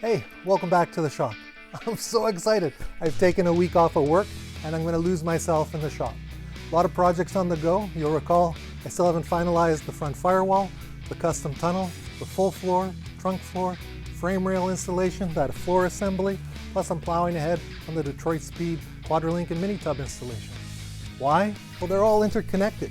Hey, welcome back to the shop. I'm so excited. I've taken a week off of work and I'm going to lose myself in the shop. A lot of projects on the go. You'll recall I still haven't finalized the front firewall, the custom tunnel, the full floor, trunk floor, frame rail installation, that floor assembly, plus I'm plowing ahead on the Detroit Speed QUADRALink and mini tub installation. Why? Well, they're all interconnected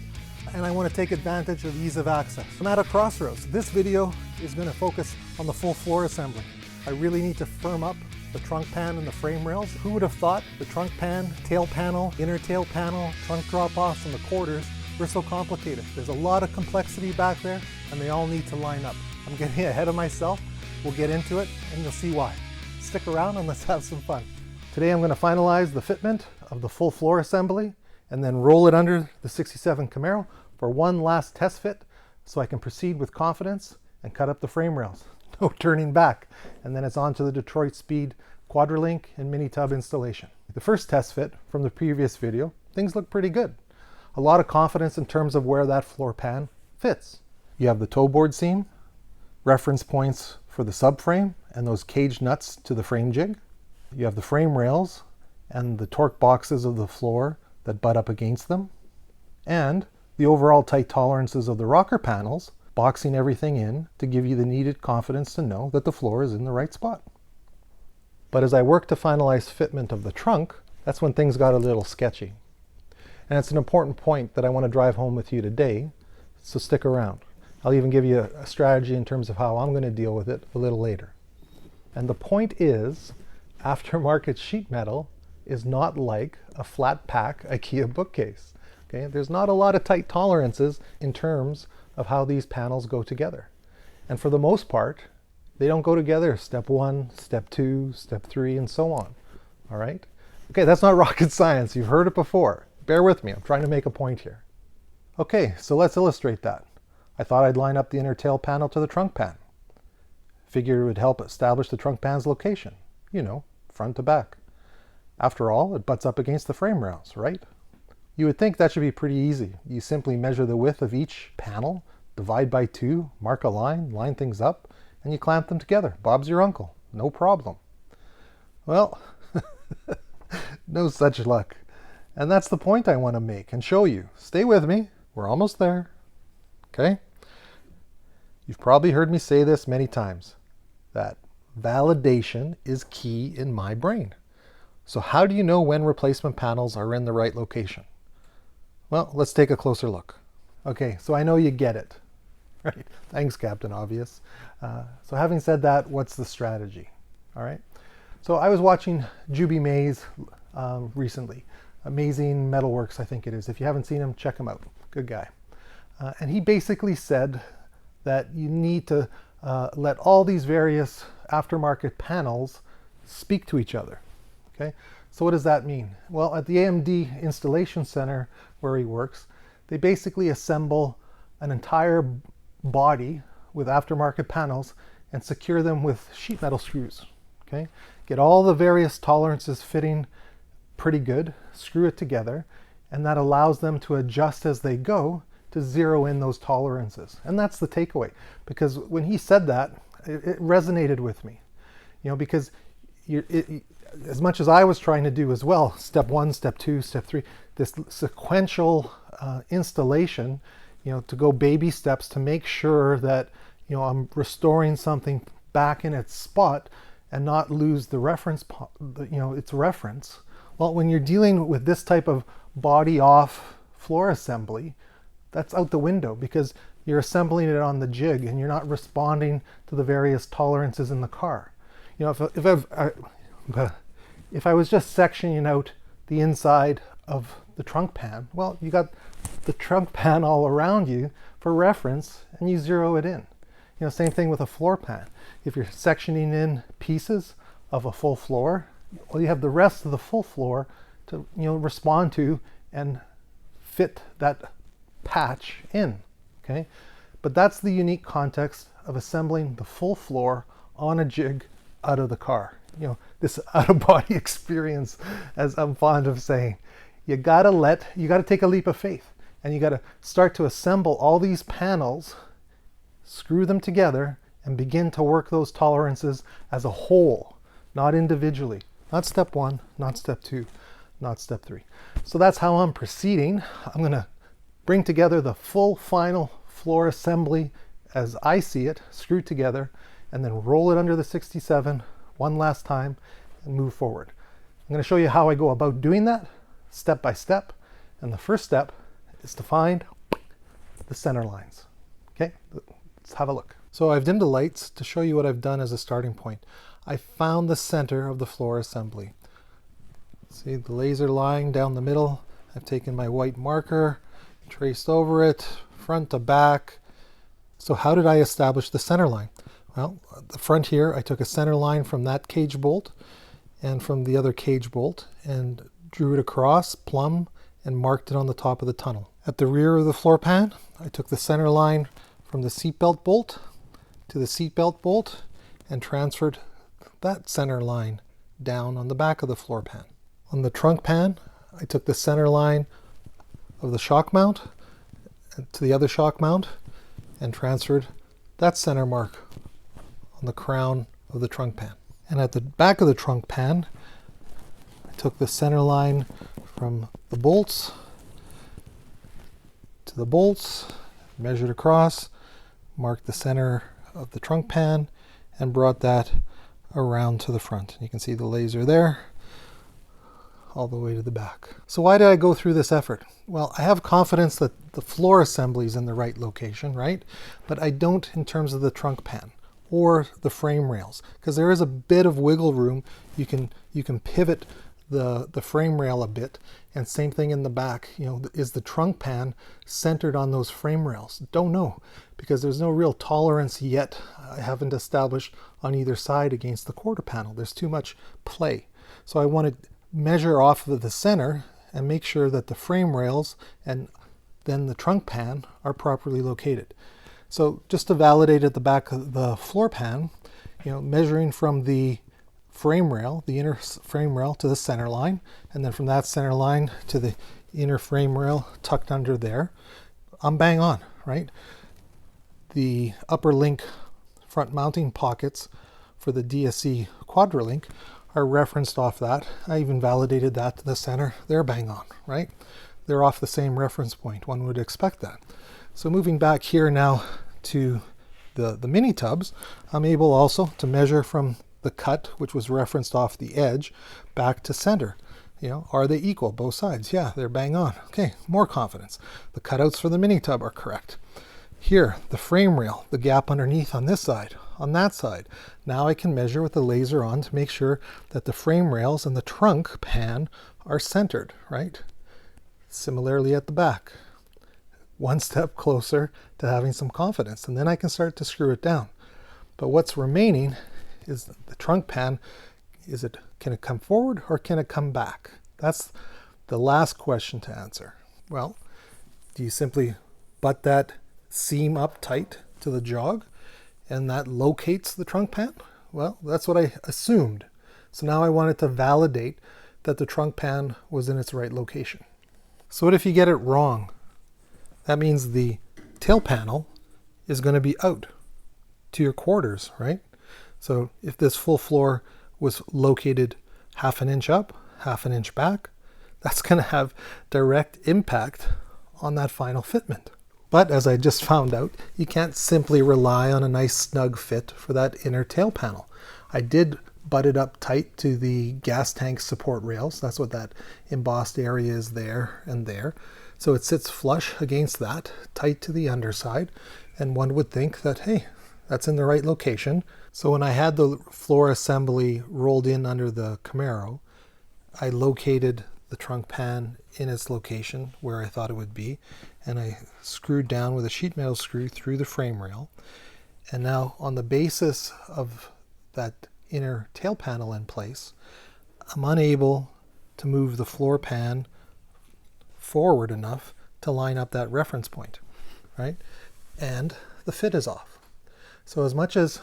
and I want to take advantage of ease of access. I'm at a crossroads. This video is going to focus on the full floor assembly. I really need to firm up the trunk pan and the frame rails. Who would have thought the trunk pan, tail panel, inner tail panel, trunk drop-offs, and the quarters were so complicated? There's a lot of complexity back there and they all need to line up. I'm getting ahead of myself. We'll get into it and you'll see why. Stick around and let's have some fun. Today I'm going to finalize the fitment of the full floor assembly and then roll it under the 67 Camaro for one last test fit so I can proceed with confidence and cut up the frame rails. No turning back. And then it's on to the Detroit Speed QUADRALink and mini tub installation. The first test fit from the previous video, things look pretty good. A lot of confidence in terms of where that floor pan fits. You have the toe board seam, reference points for the subframe and those cage nuts to the frame jig. You have the frame rails and the torque boxes of the floor that butt up against them. And the overall tight tolerances of the rocker panels, boxing everything in to give you the needed confidence to know that the floor is in the right spot. But as I work to finalize fitment of the trunk, that's when things got a little sketchy. And it's an important point that I want to drive home with you today, so stick around. I'll even give you a strategy in terms of how I'm going to deal with it a little later. And the point is, aftermarket sheet metal is not like a flat pack IKEA bookcase. Okay? There's not a lot of tight tolerances in terms of how these panels go together. And for the most part, they don't go together step 1, step 2, step 3, and so on. All right? Okay, that's not rocket science. You've heard it before. Bear with me. I'm trying to make a point here. Okay, so let's illustrate that. I thought I'd line up the inner tail panel to the trunk pan. Figure it would help establish the trunk pan's location. You know, front to back. After all, it butts up against the frame rails, right? You would think that should be pretty easy. You simply measure the width of each panel, divide by 2, mark a line, line things up, and you clamp them together. Bob's your uncle. No problem. Well, no such luck. And that's the point I want to make and show you. Stay with me. We're almost there. Okay? You've probably heard me say this many times, that validation is key in my brain. So how do you know when replacement panels are in the right location? Well, let's take a closer look. Okay, so I know you get it. Right? Thanks, Captain Obvious. So having said that, what's the strategy? All right. So I was watching Juby Mays recently. Amazing Metalworks, I think it is. If you haven't seen him, check him out. Good guy. And he basically said that you need to let all these various aftermarket panels speak to each other. Okay. So what does that mean? Well, at the AMD installation center where he works, they basically assemble an entire body with aftermarket panels and secure them with sheet metal screws. Okay? Get all the various tolerances fitting pretty good, screw it together, and that allows them to adjust as they go to zero in those tolerances. And that's the takeaway, because when he said that, it resonated with me. You know, because as much as I was trying to do as well, step 1, step 2, step 3, this sequential installation, you know, to go baby steps to make sure that, you know, I'm restoring something back in its spot and not lose the reference, you know, its reference. Well, when you're dealing with this type of body off floor assembly, that's out the window because you're assembling it on the jig and you're not responding to the various tolerances in the car. You know, if I was just sectioning out the inside of the trunk pan, well, you got the trunk pan all around you for reference and you zero it in. You know, same thing with a floor pan. If you're sectioning in pieces of a full floor, well, you have the rest of the full floor to, you know, respond to and fit that patch in. Okay, but that's the unique context of assembling the full floor on a jig out of the car. You know, this out-of-body experience, as I'm fond of saying. You gotta take a leap of faith and you gotta start to assemble all these panels, screw them together, and begin to work those tolerances as a whole, not individually. Not step one, not step two, not step three. So that's how I'm proceeding. I'm going to bring together the full final floor assembly as I see it, screw together, and then roll it under the 67 one last time and move forward. I'm going to show you how I go about doing that step by step. And the first step is to find the center lines. Okay, let's have a look. So I've dimmed the lights to show you what I've done as a starting point. I found the center of the floor assembly. See the laser lying down the middle. I've taken my white marker, traced over it, front to back. So how did I establish the center line? Well, the front here, I took a center line from that cage bolt and from the other cage bolt and drew it across, plumb, and marked it on the top of the tunnel. At the rear of the floor pan, I took the center line from the seatbelt bolt to the seatbelt bolt and transferred that center line down on the back of the floor pan. On the trunk pan, I took the center line of the shock mount to the other shock mount and transferred that center mark on the crown of the trunk pan. And at the back of the trunk pan, I took the center line from the bolts to the bolts, measured across, marked the center of the trunk pan, and brought that around to the front. You can see the laser there, all the way to the back. So why did I go through this effort? Well, I have confidence that the floor assembly is in the right location, right? But I don't in terms of the trunk pan or the frame rails, because there is a bit of wiggle room. You can pivot the frame rail a bit, and same thing in the back. You know, is the trunk pan centered on those frame rails? Don't know, because there's no real tolerance yet. I haven't established on either side against the quarter panel. There's too much play. So I want to measure off of the center and make sure that the frame rails and then the trunk pan are properly located. So just to validate at the back of the floor pan, you know, measuring from the frame rail, the inner frame rail to the center line, and then from that center line to the inner frame rail tucked under there, I'm bang on, right? The upper link front mounting pockets for the DSC QUADRALink are referenced off that. I even validated that to the center. They're bang on, right? They're off the same reference point. One would expect that. So moving back here now to the mini tubs, I'm able also to measure from the cut, which was referenced off the edge, back to center. You know, are they equal, both sides? Yeah, they're bang on. Okay, more confidence. The cutouts for the mini tub are correct. Here, the frame rail, the gap underneath on this side, on that side. Now I can measure with the laser on to make sure that the frame rails and the trunk pan are centered, right? Similarly at the back. One step closer to having some confidence, and then I can start to screw it down. But what's remaining is the trunk pan. Can it come forward or can it come back? That's the last question to answer. Well, do you simply butt that seam up tight to the jog and that locates the trunk pan? Well, that's what I assumed. So now I wanted to validate that the trunk pan was in its right location. So what if you get it wrong? That means the tail panel is going to be out to your quarters, right? So if this full floor was located half an inch up, half an inch back, that's going to have direct impact on that final fitment. But as I just found out, you can't simply rely on a nice snug fit for that inner tail panel. I did butt it up tight to the gas tank support rails. That's what that embossed area is there and there. So it sits flush against that, tight to the underside. And one would think that, hey, that's in the right location. So when I had the floor assembly rolled in under the Camaro, I located the trunk pan in its location where I thought it would be, and I screwed down with a sheet metal screw through the frame rail. And now on the basis of that inner tail panel in place, I'm unable to move the floor pan forward enough to line up that reference point, right? And the fit is off. So as much as,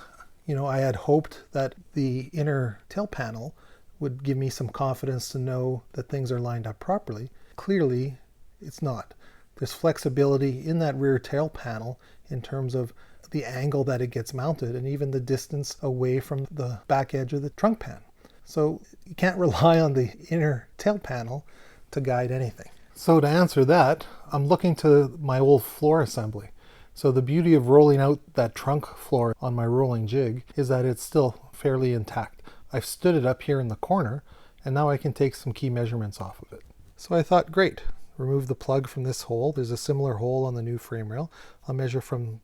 I had hoped that the inner tail panel would give me some confidence to know that things are lined up properly, clearly it's not. There's flexibility in that rear tail panel in terms of the angle that it gets mounted and even the distance away from the back edge of the trunk pan. So you can't rely on the inner tail panel to guide anything. So to answer that, I'm looking to my old floor assembly. So the beauty of rolling out that trunk floor on my rolling jig is that it's still fairly intact. I've stood it up here in the corner, and now I can take some key measurements off of it. So I thought, great, remove the plug from this hole. There's a similar hole on the new frame rail. I'll measure from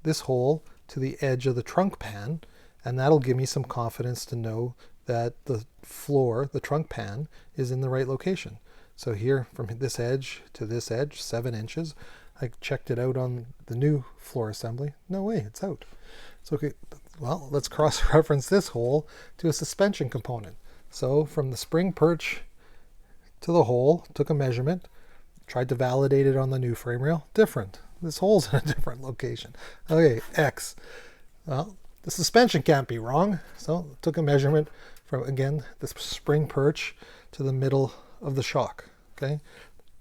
this hole to the edge of the trunk pan, and that'll give me some confidence to know that the floor, the trunk pan, is in the right location. So here, from this edge to this edge, 7 inches. I checked it out on the new floor assembly. No way, it's out. So, okay, well, let's cross-reference this hole to a suspension component. So from the spring perch to the hole, took a measurement, tried to validate it on the new frame rail. Different. This hole's in a different location. Okay, X. Well, the suspension can't be wrong. So took a measurement from, again, the spring perch to the middle of the shock. Okay,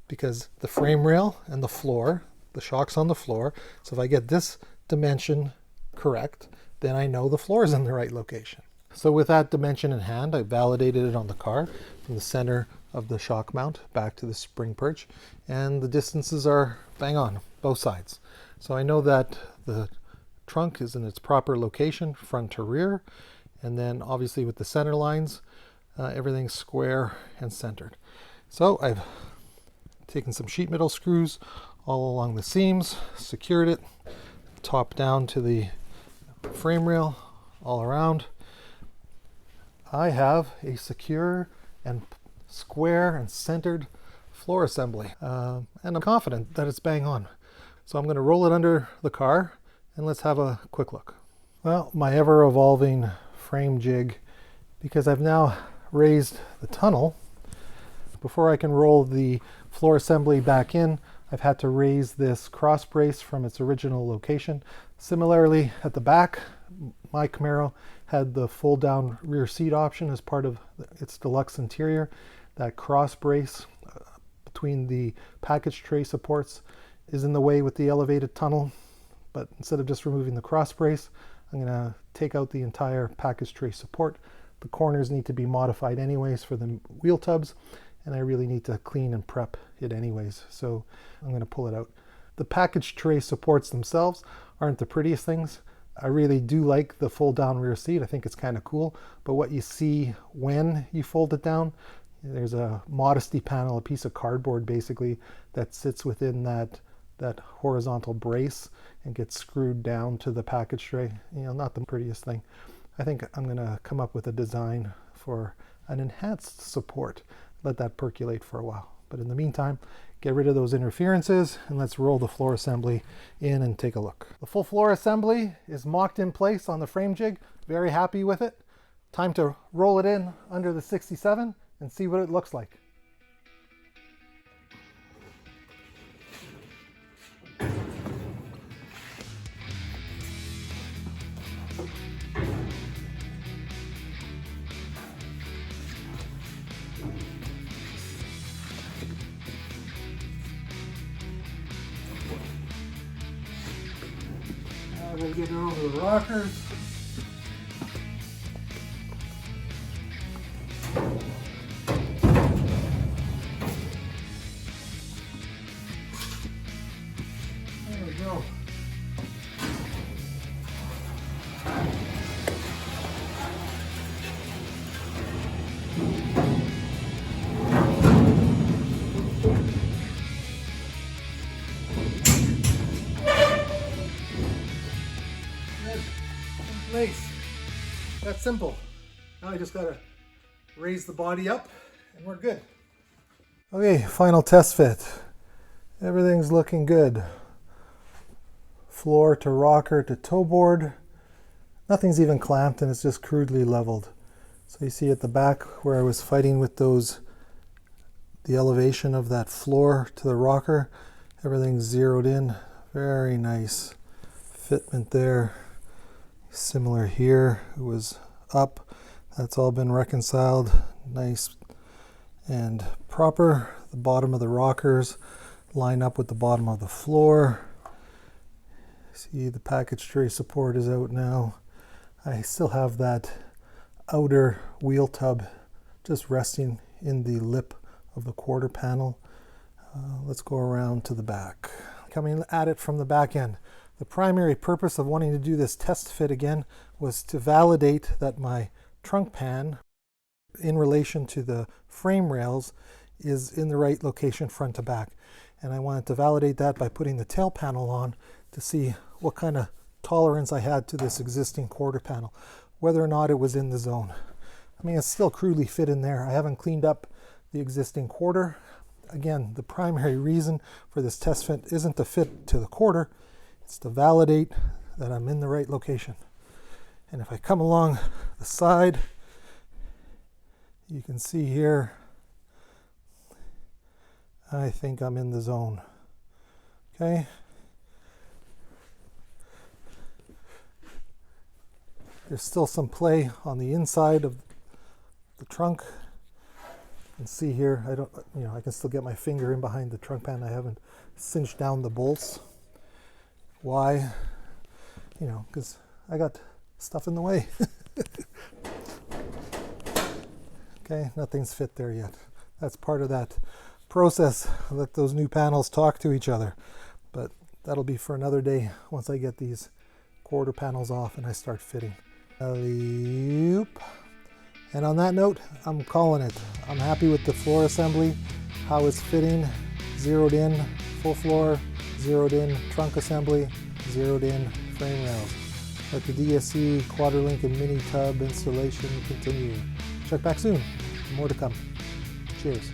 because the frame rail and the floor, the shock's on the floor. So if I get this dimension correct, then I know the floor is in the right location. So with that dimension in hand, I validated it on the car from the center of the shock mount back to the spring perch, and the distances are bang on both sides. So I know that the trunk is in its proper location, front to rear, and then obviously with the center lines, everything's square and centered. So I've taken some sheet metal screws all along the seams, secured it, top down to the frame rail all around. I have a secure and square and centered floor assembly, and I'm confident that it's bang on. So I'm going to roll it under the car and let's have a quick look. Well, my ever-evolving frame jig, because I've now raised the tunnel, before I can roll the floor assembly back in, I've had to raise this cross brace from its original location. Similarly, at the back, my Camaro had the fold down rear seat option as part of its deluxe interior. That cross brace between the package tray supports is in the way with the elevated tunnel, but instead of just removing the cross brace, I'm going to take out the entire package tray support. The corners need to be modified anyways for the wheel tubs, and I really need to clean and prep it anyways, so I'm going to pull it out. The package tray supports themselves aren't the prettiest things. I really do like the fold down rear seat. I think it's kind of cool, but what you see when you fold it down, there's a modesty panel, a piece of cardboard basically, that sits within that horizontal brace and gets screwed down to the package tray. You know, not the prettiest thing. I think I'm going to come up with a design for an enhanced support. Let that percolate for a while. But in the meantime, get rid of those interferences and let's roll the floor assembly in and take a look. The full floor assembly is mocked in place on the frame jig. Very happy with it. Time to roll it in under the 67 and see what it looks like. Now we'll get her over the rockers. There we go. Nice. That's simple. Now I just gotta raise the body up and we're good. Okay, final test fit. Everything's looking good. Floor to rocker to toe board. Nothing's even clamped and it's just crudely leveled. So you see at the back where I was fighting with the elevation of that floor to the rocker, everything's zeroed in. Very nice fitment there. Similar here, it was up. That's all been reconciled. Nice and proper. The bottom of the rockers line up with the bottom of the floor. See, the package tray support is out now. I still have that outer wheel tub just resting in the lip of the quarter panel. Let's go around to the back. Coming at it from the back end. The primary purpose of wanting to do this test fit again was to validate that my trunk pan in relation to the frame rails is in the right location front to back. And I wanted to validate that by putting the tail panel on to see what kind of tolerance I had to this existing quarter panel, whether or not it was in the zone. I mean, it's still crudely fit in there. I haven't cleaned up the existing quarter. Again, the primary reason for this test fit isn't to fit to the quarter, it's to validate that I'm in the right location. And if I come along the side, you can see here, I think I'm in the zone. Okay. There's still some play on the inside of the trunk. You can see here, I can still get my finger in behind the trunk pan. I haven't cinched down the bolts. Why? Because I got stuff in the way. Okay, nothing's fit there yet. That's part of that process. Let those new panels talk to each other. But that'll be for another day once I get these quarter panels off and I start fitting. Alley-oop. And on that note, I'm calling it. I'm happy with the floor assembly, how it's fitting, zeroed in, full floor, zeroed in, trunk assembly, zeroed in, frame rails. Let the DSC, QUADRALink, and mini tub installation continue. Check back soon. More to come. Cheers.